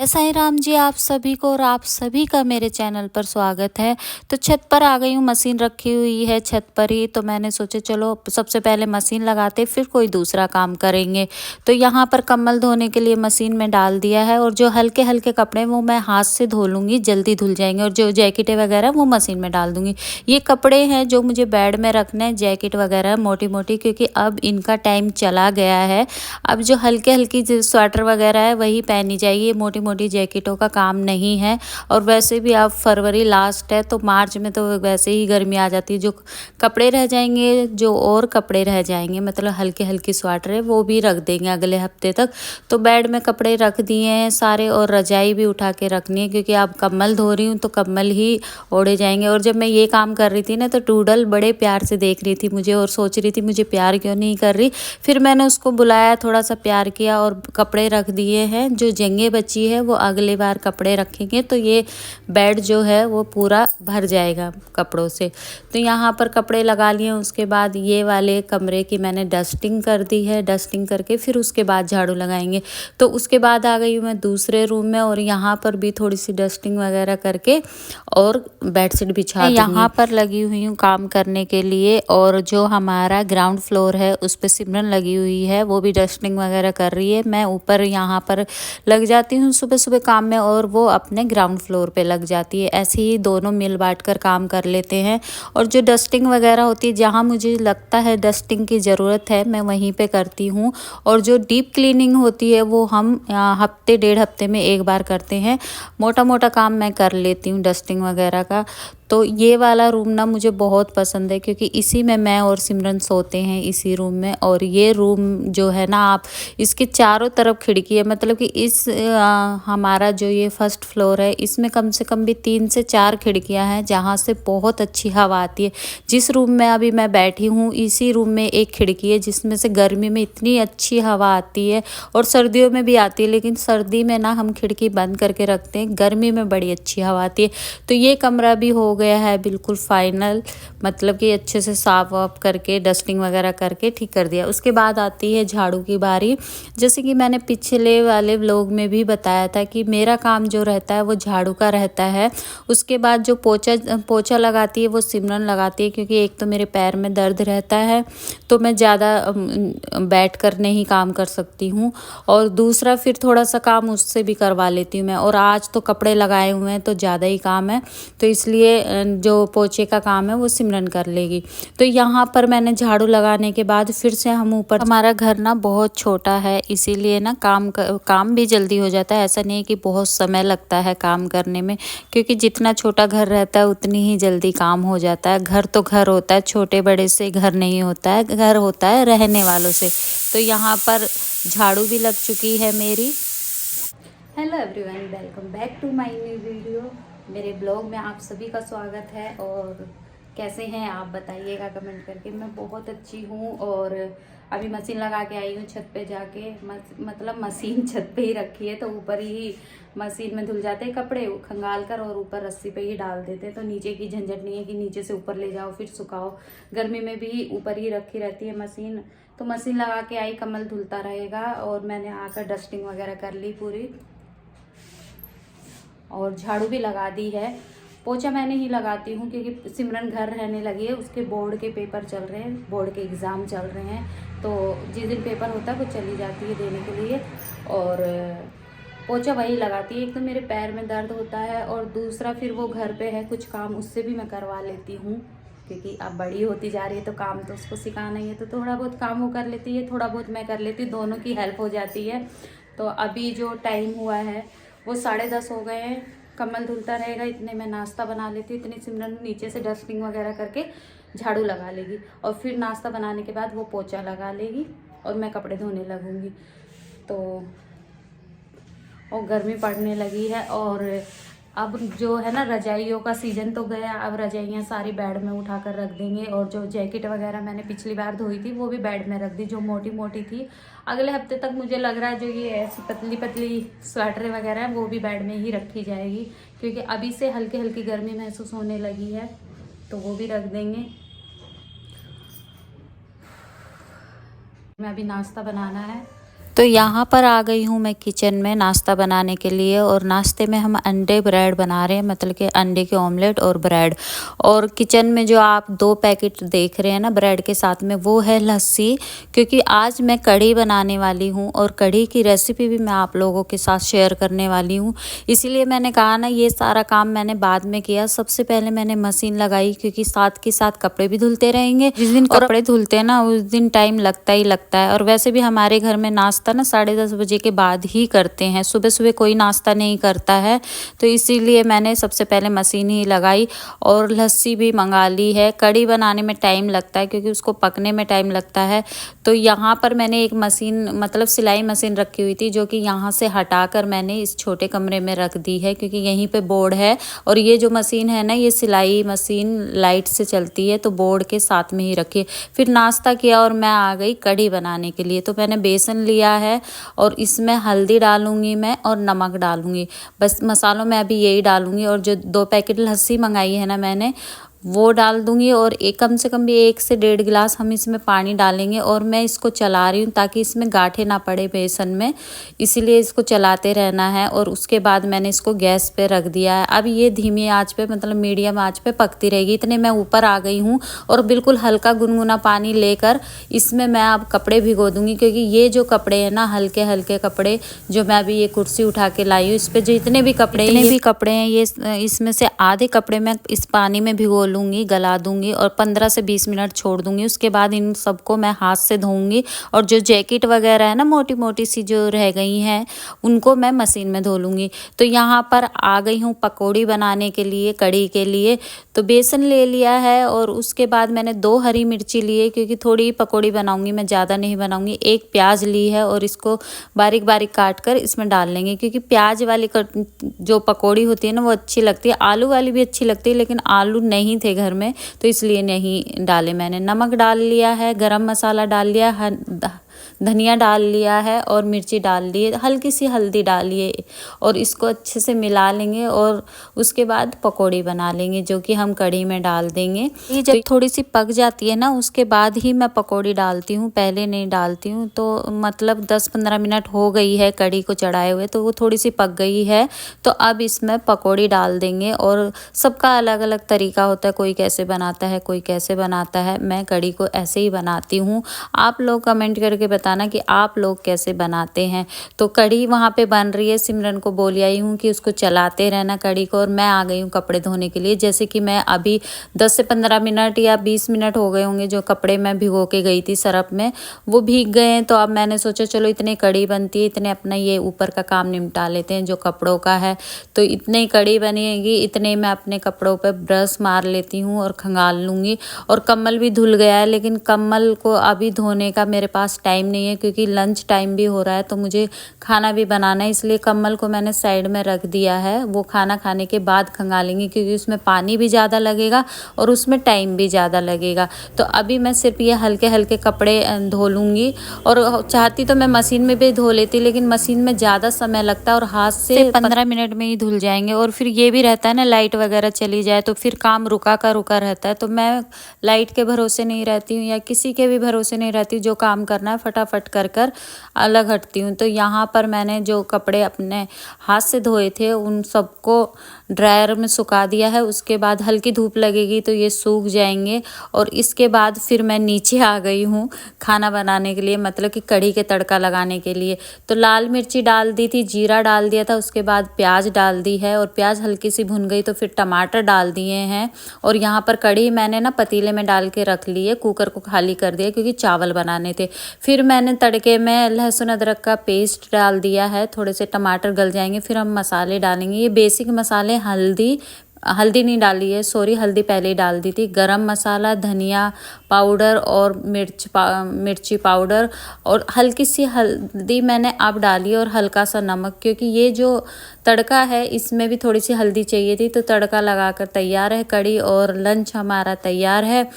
साईं राम जी, आप सभी को और आप सभी का मेरे चैनल पर स्वागत है। तो छत पर आ गई हूँ, मशीन रखी हुई है छत पर ही। तो मैंने सोचा चलो सबसे पहले मशीन लगाते फिर कोई दूसरा काम करेंगे। तो यहाँ पर कम्बल धोने के लिए मशीन में डाल दिया है, और जो हल्के हल्के कपड़े वो मैं हाथ से धो लूँगी, जल्दी धुल जाएंगे। और जो जैकेटें वगैरह वो मशीन में डाल दूँगी। ये कपड़े हैं जो मुझे बेड में रखने हैं, जैकेट वगैरह मोटी मोटी, क्योंकि अब इनका टाइम चला गया है। अब जो हल्के हल्की स्वेटर वगैरह है वही पहनी जाएगी, मोटी मोटी जैकेटों का काम नहीं है। और वैसे भी अब फरवरी लास्ट है, तो मार्च में तो वैसे ही गर्मी आ जाती है। जो कपड़े रह जाएंगे, जो और कपड़े रह जाएंगे, मतलब हल्के हल्की स्वेटर है, वो भी रख देंगे अगले हफ्ते तक। तो बेड में कपड़े रख दिए हैं सारे, और रजाई भी उठा के रखनी है, क्योंकि अब कम्बल धो रही हूँ तो कम्बल ही ओढ़े जाएंगे। और जब मैं ये काम कर रही थी ना, तो टूडल बड़े प्यार से देख रही थी मुझे, और सोच रही थी मुझे प्यार क्यों नहीं कर रही। फिर मैंने उसको बुलाया, थोड़ा सा प्यार किया और कपड़े रख दिए हैं। जो जगह बची है वो अगले बार कपड़े रखेंगे, तो ये बेड जो है वो पूरा भर जाएगा कपड़ों से। तो यहाँ पर कपड़े लगा लिए। उसके बाद ये वाले कमरे की मैंने डस्टिंग कर दी है। डस्टिंग करके फिर उसके बाद झाड़ू लगाएंगे। तो उसके बाद आ गई हूँ मैं दूसरे रूम में, और यहाँ पर भी थोड़ी सी डस्टिंग वगैरह करके और बेडशीट बिछा दूँगी। यहाँ पर लगी हुई हूँ काम करने के लिए, और जो हमारा ग्राउंड फ्लोर है उस पर सिमरन लगी हुई है, वो भी डस्टिंग वगैरह कर रही है। मैं ऊपर यहाँ पर लग जाती हूँ सुबह सुबह काम में, और वो अपने ग्राउंड फ्लोर पे लग जाती है। ऐसे ही दोनों मिल बांट कर काम कर लेते हैं। और जो डस्टिंग वगैरह होती है, जहाँ मुझे लगता है डस्टिंग की ज़रूरत है, मैं वहीं पे करती हूँ। और जो डीप क्लीनिंग होती है वो हम हफ्ते डेढ़ हफ्ते में एक बार करते हैं। मोटा मोटा काम मैं कर लेती हूँ डस्टिंग वगैरह का। तो ये वाला रूम ना मुझे बहुत पसंद है, क्योंकि इसी में मैं और सिमरन सोते हैं, इसी रूम में। और ये रूम जो है ना, आप इसके चारों तरफ खिड़की है, मतलब कि इस हमारा जो ये फर्स्ट फ्लोर है, इसमें कम से कम भी 3 से 4 खिड़कियां हैं, जहाँ से बहुत अच्छी हवा आती है। जिस रूम में अभी मैं बैठी हूँ, इसी रूम में एक खिड़की है जिसमें से गर्मी में इतनी अच्छी हवा आती है, और सर्दियों में भी आती है। लेकिन सर्दी में ना हम खिड़की बंद करके रखते हैं, गर्मी में बड़ी अच्छी हवा आती है। तो ये कमरा भी हो गया है बिल्कुल फाइनल, मतलब कि अच्छे से साफ वाफ करके डस्टिंग वगैरह करके ठीक कर दिया। उसके बाद आती है झाड़ू की बारी। जैसे कि मैंने पिछले वाले व्लॉग में भी बताया था कि मेरा काम जो रहता है वो झाड़ू का रहता है। उसके बाद जो पोछा लगाती है वो सिमरन लगाती है, क्योंकि एक तो मेरे पैर में दर्द रहता है, तो मैं ज़्यादा बैठ कर नहीं काम कर सकती हूँ। और दूसरा फिर थोड़ा सा काम उससे भी करवा लेती हूँ मैं। और आज तो कपड़े लगाए हुए हैं तो ज़्यादा ही काम है, तो इसलिए जो पोछे का काम है वो सिमरन कर लेगी। तो यहाँ पर मैंने झाड़ू लगाने के बाद फिर से हम ऊपर, हमारा घर ना बहुत छोटा है, इसीलिए ना काम भी जल्दी हो जाता है। ऐसा नहीं है कि बहुत समय लगता है काम करने में, क्योंकि जितना छोटा घर रहता है उतनी ही जल्दी काम हो जाता है। घर तो घर होता है, छोटे बड़े से घर नहीं होता है, घर होता है रहने वालों से। तो यहाँ पर झाड़ू भी लग चुकी है मेरी। Hello everyone, welcome back to my new video. मेरे ब्लॉग में आप सभी का स्वागत है। और कैसे हैं आप बताइएगा कमेंट करके। मैं बहुत अच्छी हूँ, और अभी मशीन लगा के आई हूँ छत पे जाके। मतलब मशीन छत पे ही रखी है, तो ऊपर ही मशीन में धुल जाते हैं कपड़े खंगाल कर, और ऊपर रस्सी पे ही डाल देते हैं। तो नीचे की झंझट नहीं है कि नीचे से ऊपर ले जाओ फिर सुखाओ। गर्मी में भी ऊपर ही रखी रहती है मशीन। तो मशीन लगा के आई, कमल धुलता रहेगा। और मैंने आकर डस्टिंग वगैरह कर ली पूरी, और झाड़ू भी लगा दी है। पोछा मैंने ही लगाती हूँ, क्योंकि सिमरन घर रहने लगी है, उसके बोर्ड के पेपर चल रहे हैं, बोर्ड के एग्ज़ाम चल रहे हैं। तो जिस दिन पेपर होता है वो चली जाती है देने के लिए, और पोछा वही लगाती है। एक तो मेरे पैर में दर्द होता है, और दूसरा फिर वो घर पे है कुछ काम, उससे भी मैं करवा लेती हूँ, क्योंकि अब बड़ी होती जा रही है तो काम तो उसको सिखाना ही है। तो थोड़ा बहुत काम वो कर लेती है, थोड़ा बहुत मैं कर लेती हूँ, दोनों की हेल्प हो जाती है। तो अभी जो टाइम हुआ है वो 10:30 हो गए हैं। कमल धुलता रहेगा, इतने मैं नाश्ता बना लेती हूँ। इतनी सिमरन नीचे से डस्टिंग वगैरह करके झाड़ू लगा लेगी, और फिर नाश्ता बनाने के बाद वो पोछा लगा लेगी, और मैं कपड़े धोने लगूँगी। तो और गर्मी पड़ने लगी है, और अब जो है ना, रजाइयों का सीज़न तो गया। अब रजाइयाँ सारी बेड में उठा कर रख देंगे। और जो जैकेट वगैरह मैंने पिछली बार धोई थी वो भी बेड में रख दी, जो मोटी मोटी थी। अगले हफ्ते तक मुझे लग रहा है जो ये ऐसी पतली पतली स्वेटर वगैरह है वो भी बेड में ही रखी जाएगी, क्योंकि अभी से हल्की हल्की गर्मी महसूस होने लगी है, तो वो भी रख देंगे। मैं अभी नाश्ता बनाना है, तो यहाँ पर आ गई हूँ मैं किचन में नाश्ता बनाने के लिए, और नाश्ते में हम अंडे ब्रेड बना रहे हैं, मतलब कि अंडे के ऑमलेट और ब्रेड। और किचन में जो आप 2 पैकेट देख रहे हैं ना ब्रेड के साथ में, वो है लस्सी, क्योंकि आज मैं कढ़ी बनाने वाली हूँ और कढ़ी की रेसिपी भी मैं आप लोगों के साथ शेयर करने वाली हूँ। इसीलिए मैंने कहा ना, ये सारा काम मैंने बाद में किया। सबसे पहले मैंने मशीन लगाई, क्योंकि साथ के साथ कपड़े भी धुलते रहेंगे। जिस दिन कपड़े धुलते हैं ना, उस दिन टाइम लगता ही लगता है। और वैसे भी हमारे घर में नाश्ता ना 10:30 बजे के बाद ही करते हैं, सुबह सुबह कोई नाश्ता नहीं करता है। तो इसीलिए मैंने सबसे पहले मशीन ही लगाई और लस्सी भी मंगा ली है। कढ़ी बनाने में टाइम लगता है, क्योंकि उसको पकने में टाइम लगता है। तो यहाँ पर मैंने एक मशीन, मतलब सिलाई मशीन रखी हुई थी, जो कि यहाँ से हटाकर मैंने इस छोटे कमरे में रख दी है, क्योंकि यहीं पे बोर्ड है। और ये जो मशीन है ना, ये सिलाई मशीन लाइट से चलती है, तो बोर्ड के साथ में ही रखी। फिर नाश्ता किया और मैं आ गई कढ़ी बनाने के लिए। तो मैंने बेसन लिया है और इसमें हल्दी डालूंगी मैं और नमक डालूंगी, बस मसालों में अभी यही डालूंगी। और जो 2 पैकेट लस्सी मंगाई है ना मैंने, वो डाल दूंगी। और एक कम से कम भी 1 से 1.5 गिलास हम इसमें पानी डालेंगे। और मैं इसको चला रही हूँ ताकि इसमें गांठें ना पड़े बेसन में, इसीलिए इसको चलाते रहना है। और उसके बाद मैंने इसको गैस पे रख दिया है। अब ये धीमी आंच पे, मतलब मीडियम आंच पे पकती रहेगी। इतने मैं ऊपर आ गई हूँ और बिल्कुल हल्का गुनगुना पानी लेकर इसमें मैं अब कपड़े भिगो दूंगी, क्योंकि ये जो कपड़े हैं ना, हल्के हल्के कपड़े, जो मैं अभी ये कुर्सी उठा के लाई हूँ, इस पर जितने भी कपड़े हैं ये इसमें से आधे कपड़े मैं इस पानी में भिगो लूँगी, गला दूंगी और 15 से 20 मिनट छोड़ दूंगी। उसके बाद इन सबको मैं हाथ से धोऊंगी। और जो जैकेट वगैरह है ना, मोटी मोटी सी जो रह गई हैं, उनको मैं मशीन में धो लूँगी। तो यहाँ पर आ गई हूँ पकौड़ी बनाने के लिए, कढ़ी के लिए। तो बेसन ले लिया है और उसके बाद मैंने 2 हरी मिर्ची लिए, क्योंकि थोड़ी पकौड़ी बनाऊंगी मैं, ज़्यादा नहीं बनाऊंगी। 1 प्याज ली है और इसको बारीक बारीक काट कर इसमें डाल लेंगे, क्योंकि प्याज वाली जो पकौड़ी होती है ना, वो अच्छी लगती है। आलू वाली भी अच्छी लगती है, लेकिन आलू नहीं थे घर में, तो इसलिए नहीं डाले मैंने। नमक डाल लिया है, गरम मसाला डाल लिया है, धनिया डाल लिया है और मिर्ची डाल ली है, हल्की सी हल्दी डालिए। और इसको अच्छे से मिला लेंगे और उसके बाद पकौड़ी बना लेंगे, जो कि हम कढ़ी में डाल देंगे। ये जब थोड़ी सी पक जाती है ना, उसके बाद ही मैं पकौड़ी डालती हूँ, पहले नहीं डालती हूँ। तो मतलब 10-15 मिनट हो गई है कढ़ी को चढ़ाए हुए, तो वो थोड़ी सी पक गई है। तो अब इसमें पकौड़ी डाल देंगे। और सबका अलग अलग तरीका होता है, कोई कैसे बनाता है, कोई कैसे बनाता है। मैं कढ़ी को ऐसे ही बनाती हूँ। आप लोग कमेंट करके बताना कि आप लोग कैसे बनाते हैं। तो कढ़ी वहाँ पे बन रही है, सिमरन को बोल आई हूँ कि उसको चलाते रहना कढ़ी को। और मैं आ गई हूँ कपड़े धोने के लिए। जैसे कि मैं अभी 10 से 15 मिनट या 20 मिनट हो गए होंगे, जो कपड़े मैं भिगो के गई थी सरफ में, वो भीग गए हैं। तो अब मैंने सोचा चलो इतने कढ़ी बनती है, इतने अपना ये ऊपर का काम निपटा लेते हैं जो कपड़ों का है। तो इतने ही कढ़ी बनेगी, इतने मैं अपने कपड़ों पर ब्रश मार लेती हूँ और खंगाल लूँगी। और कम्बल भी धुल गया है, लेकिन कम्बल को अभी धोने का मेरे पास टाइम नहीं है, क्योंकि लंच टाइम भी हो रहा है, तो मुझे खाना भी बनाना है। इसलिए कम्बल को मैंने साइड में रख दिया है, वो खाना खाने के बाद खंगालेंगे, क्योंकि उसमें पानी भी ज़्यादा लगेगा और उसमें टाइम भी ज़्यादा लगेगा। तो अभी मैं सिर्फ ये हल्के हल्के कपड़े धो लूँगी। और चाहती तो मैं मशीन में भी धो लेती, लेकिन मशीन में ज़्यादा समय लगता है और हाथ से 15 मिनट में ही धुल जाएंगे। और फिर ये भी रहता है ना, लाइट वगैरह चली जाए तो फिर काम रुका का रुका रहता है। तो मैं लाइट के भरोसे नहीं रहती हूँ, या किसी के भी भरोसे नहीं रहती हूँ। जो काम करना है फटाफट कर कर अलग हटती हूँ। तो यहाँ पर मैंने जो कपड़े अपने हाथ से धोए थे, उन सबको ड्रायर में सुखा दिया है। उसके बाद हल्की धूप लगेगी तो ये सूख जाएंगे। और इसके बाद फिर मैं नीचे आ गई हूँ खाना बनाने के लिए, मतलब कि कढ़ी के तड़का लगाने के लिए। तो लाल मिर्ची डाल दी थी, जीरा डाल दिया था, उसके बाद प्याज डाल दी है। और प्याज हल्की सी भुन गई तो फिर टमाटर डाल दिए हैं। और यहाँ पर कढ़ी मैंने ना पतीले में डाल के रख ली है, कुकर को खाली कर दिया, क्योंकि चावल बनाने थे। फिर मैंने तड़के में लहसुन अदरक का पेस्ट डाल दिया है, थोड़े से टमाटर गल जाएंगे, फिर हम मसाले डालेंगे। ये बेसिक मसाले, हल्दी नहीं डाली है, सॉरी, हल्दी पहले ही डाल दी थी। गरम मसाला, धनिया पाउडर और मिर्ची पाउडर, और हल्की सी हल्दी मैंने अब डाली, और हल्का सा नमक, क्योंकि ये जो तड़का है इसमें भी थोड़ी सी हल्दी चाहिए थी। तो तड़का लगाकर तैयार है कढ़ी, और लंच हमारा तैयार है।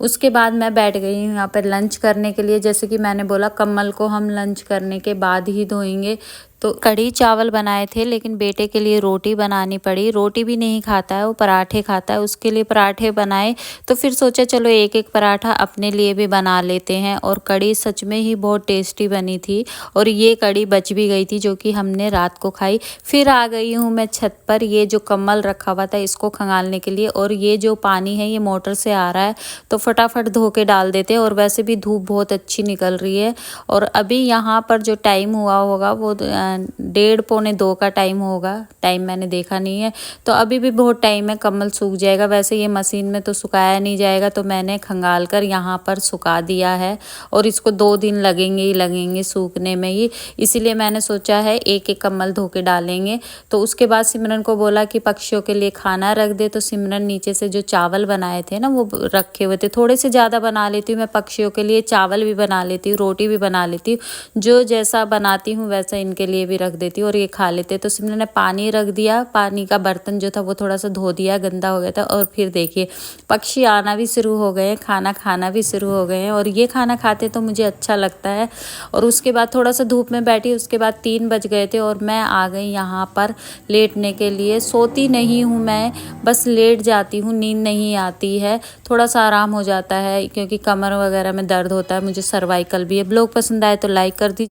उसके बाद मैं बैठ गई हूँ यहाँ पर लंच करने के लिए। जैसे कि मैंने बोला, कम्बल को हम लंच करने के बाद ही धोएंगे। तो कढ़ी चावल बनाए थे, लेकिन बेटे के लिए रोटी बनानी पड़ी। रोटी भी नहीं खाता है वो, पराठे खाता है, उसके लिए पराठे बनाए। तो फिर सोचा चलो एक एक पराठा अपने लिए भी बना लेते हैं। और कढ़ी सच में ही बहुत टेस्टी बनी थी और ये कढ़ी बच भी गई थी जो कि हमने रात को खाई। फिर आ गई हूँ मैं छत पर, ये जो कम्बल रखा हुआ था इसको खंगालने के लिए। और ये जो पानी है ये मोटर से आ रहा है तो फटाफट धो के डाल देते हैं। और वैसे भी धूप बहुत अच्छी निकल रही है। और अभी यहाँ पर जो टाइम हुआ होगा वो 1:30-1:45 का टाइम होगा। टाइम मैंने देखा नहीं है। तो अभी भी बहुत टाइम है, कम्बल सूख जाएगा। वैसे ये मशीन में तो सुखाया नहीं जाएगा, तो मैंने खंगाल कर यहाँ पर सुखा दिया है। और इसको 2 दिन लगेंगे ही लगेंगे सूखने में ही, इसीलिए मैंने सोचा है एक एक कम्बल धो के डालेंगे। तो उसके बाद सिमरन को बोला कि पक्षियों के लिए खाना रख दे। तो सिमरन नीचे से जो चावल बनाए थे ना वो रखे हुए थे, थोड़े से ज़्यादा बना लेती हूँ मैं पक्षियों के लिए। चावल भी बना लेती हूँ, रोटी भी बना लेती हूँ, जो जैसा बनाती हूँ वैसा इनके लिए भी रख देती हूँ और ये खा लेते। तो सिमरन ने पानी रख दिया, पानी का बर्तन जो था वो थोड़ा सा धो दिया, गंदा हो गया था। और फिर देखिए पक्षी आना भी शुरू हो गए हैं, खाना खाना भी शुरू हो गए हैं। और ये खाना खाते तो मुझे अच्छा लगता है। और उसके बाद थोड़ा सा धूप में बैठी, उसके बाद 3 बज गए थे और मैं आ गई यहाँ पर लेटने के लिए। सोती नहीं हूँ मैं, बस लेट जाती हूँ, नींद नहीं आती है, थोड़ा सा आराम हो जाता है क्योंकि कमर वगैरह में दर्द होता है, मुझे सर्वाइकल भी है। ब्लॉग पसंद आए तो लाइक कर दीजिए।